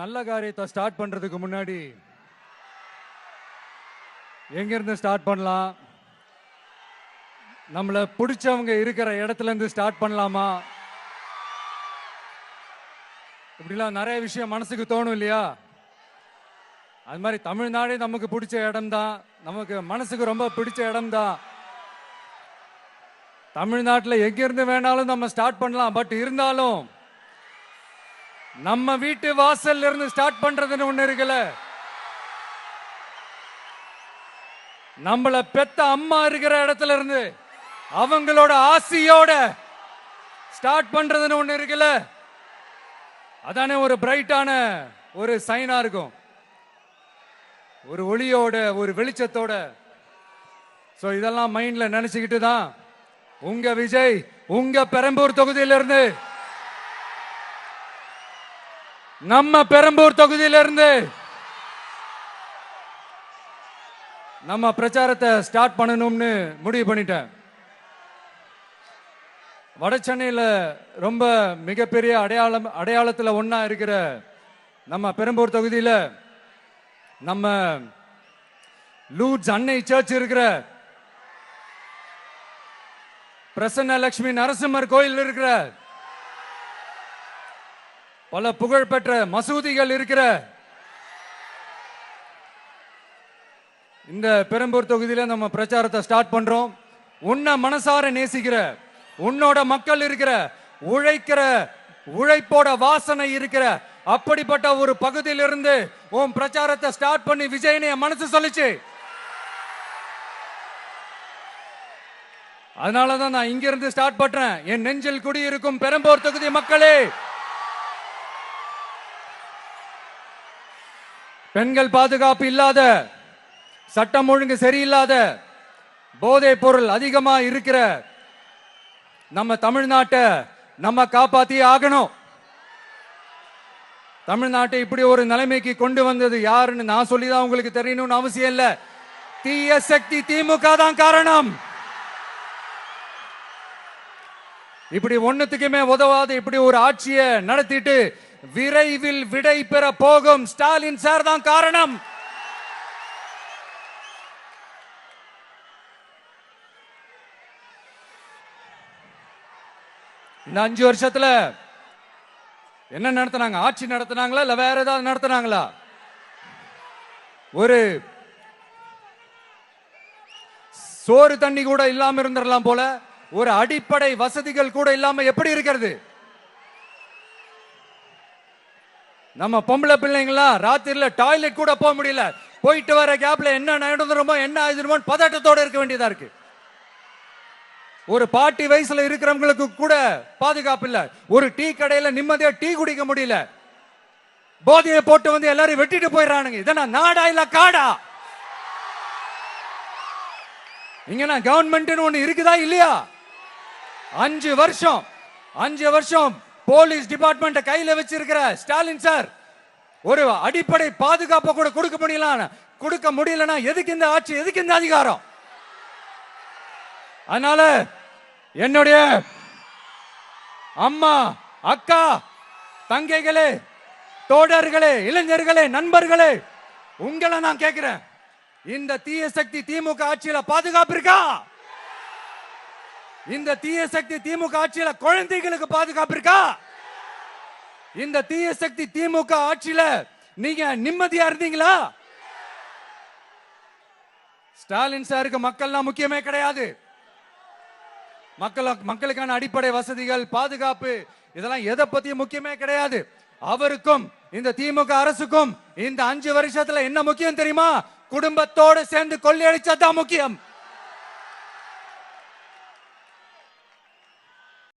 நல்ல காரியத்தை ஸ்டார்ட் பண்றதுக்கு முன்னாடி எங்க இருந்து ஸ்டார்ட் பண்ணலாம்? நம்மள பிடிச்சவங்க இருக்கிற இடத்துல இருந்து ஸ்டார்ட் பண்ணலாமா? இப்படிலாம் நிறைய விஷயம் மனசுக்கு தோணும் இல்லையா? அது மாதிரி தமிழ்நாடே நமக்கு பிடிச்ச இடம் தான், நமக்கு மனசுக்கு ரொம்ப பிடிச்ச இடம் தான். தமிழ்நாட்டில் எங்க இருந்து வேணாலும் நம்ம ஸ்டார்ட் பண்ணலாம். பட் இருந்தாலும் நம்ம வீட்டு வாசல்ல இருந்து ஸ்டார்ட் பண்றதுன்னு ஒண்ணு இருக்குல்ல. நம்மள பெத்த அம்மா இருக்கிற இடத்துல இருந்து அவங்களோட ஆசியோட ஸ்டார்ட் பண்றதுன்னு ஒண்ணு இருக்குல்ல. அதானே ஒரு பிரைட்டான ஒரு சைனா இருக்கும், ஒரு ஒளியோட, ஒரு வெளிச்சத்தோட. சோ இதெல்லாம் மைண்ட்ல நினைச்சுக்கிட்டு தான் உங்க விஜய் உங்க பெரம்பூர் தொகுதியிலிருந்து, நம்ம பெரம்பூர் தொகுதியிலிருந்து நம்ம பிரச்சாரத்தை ஸ்டார்ட் பண்ணணும்னு முடிவு பண்ணிட்டேன். வட சென்னையில ரொம்ப மிகப்பெரிய அடையாளத்துல ஒன்னா இருக்கிற நம்ம பெரம்பூர் தொகுதியில நம்ம லூட்ஸ் அன்னை சர்ச் இருக்கிற, பிரசன்ன லட்சுமி நரசிம்மர் கோயில் இருக்கிற, பல புகழ்பெற்ற மசூதிகள் இருக்கிற இந்த பெரம்பூர் தொகுதியில நம்ம பிரச்சாரத்தை ஸ்டார்ட் பண்றோம். உன்னை மனசார நேசிக்கிற, உன்னோட மக்கள் இருக்கிற, உழைக்கிற, உழைப்போட வாசனை இருக்கிற அப்படிப்பட்ட ஒரு பகுதியிலிருந்து உன் பிரச்சாரத்தை ஸ்டார்ட் பண்ணி விஜய்னு என் மனசு சொல்லிச்சு. அதனாலதான் நான் இங்க இருந்து ஸ்டார்ட் பண்றேன். என் நெஞ்சில் குடியிருக்கும் பெரம்பூர் தொகுதி மக்களே, பெண்கள் பாதுகாப்பு இல்லாத, சட்டம் ஒழுங்கு சரியில்லாத, போதைப் பொருள் அதிகமா இருக்கிற நம்ம தமிழ்நாட்டை நம்ம காப்பாத்தி ஆகணும். தமிழ்நாட்டை இப்படி ஒரு நிலைமைக்கு கொண்டு வந்தது யாருன்னு நான் சொல்லிதான் உங்களுக்கு தெரியணும்னு அவசியம் இல்ல. தீய சக்தி திமுக தான் காரணம். இப்படி ஒண்ணுத்துக்குமே உதவாத இப்படி ஒரு ஆட்சியை நடத்திட்டு விரைவில் விடை பெற போகும் ஸ்டாலின் சார் தான் காரணம். இந்த 5 வருஷத்துல என்ன நடத்தினாங்க? ஆட்சி நடத்தினாங்களா இல்ல வேற ஏதாவது நடத்தினாங்களா? ஒரு சோறு தண்ணி கூட இல்லாம இருந்திரலாம் போல, ஒரு அடிப்படை வசதிகள் கூட இல்லாம எப்படி இருக்கிறது? நம்ம பொம்பளை பிள்ளைங்களா ராத்திரில டாய்லெட் கூட போக முடியல. போயிட்டு வர கேப்ல என்ன நடந்துருமோ என்ன ஆயிடுமோ பதட்டத்தோட இருக்க வேண்டியதா இருக்கு. ஒரு பாட்டி வயசுல இருக்கிறவங்களுக்கு கூட பாதுகாப்பு இல்ல. ஒரு டீ கடையில நிம்மதியா டீ குடிக்க முடியல. போதையை போட்டு வந்து எல்லாரும் வெட்டிட்டு போயிடறானுங்க. இதெல்லாம் நாடா இல்ல காடா? இங்க கவர்மெண்ட் ஒண்ணு இருக்குதா இல்லையா? 5 வருஷம் போலீஸ் டிபார்ட்மெண்ட் கையில வச்சிருக்கிற ஸ்டாலின் சார் ஒரு அடிப்படை பாதுகாப்பை கூட கொடுக்க முடியலன்னா எதுக்கு இந்த ஆட்சி, எதுக்கு இந்த அதிகாரம்? அதனால என்னுடைய அம்மா, அக்கா, தங்கைகளே, தோழர்களே, இளைஞர்களே, நண்பர்களே, உங்களை நான் கேட்கிறேன், இந்த தீய சக்தி திமுக ஆட்சியில பாதுகாப்பு இருக்கா? இந்த தீய சக்தி திமுக ஆட்சியில குழந்தைகளுக்கு பாதுகாப்பு இருக்கா? இந்த தீய சக்தி திமுக ஆட்சியில நீங்க நிம்மதியா இருந்தீங்களா? ஸ்டாலின் சாருக்கு மக்கள்லாம் முக்கியமே கிடையாது. மக்களுக்கான அடிப்படை வசதிகள், பாதுகாப்பு, இதெல்லாம் எதை பத்தியும் முக்கியமே கிடையாது. அவருக்கும் இந்த திமுக அரசுக்கும் இந்த 5 வருஷத்துல என்ன முக்கியம் தெரியுமா? குடும்பத்தோடு சேர்ந்து கொள்ளையடிச்சதான் முக்கியம்.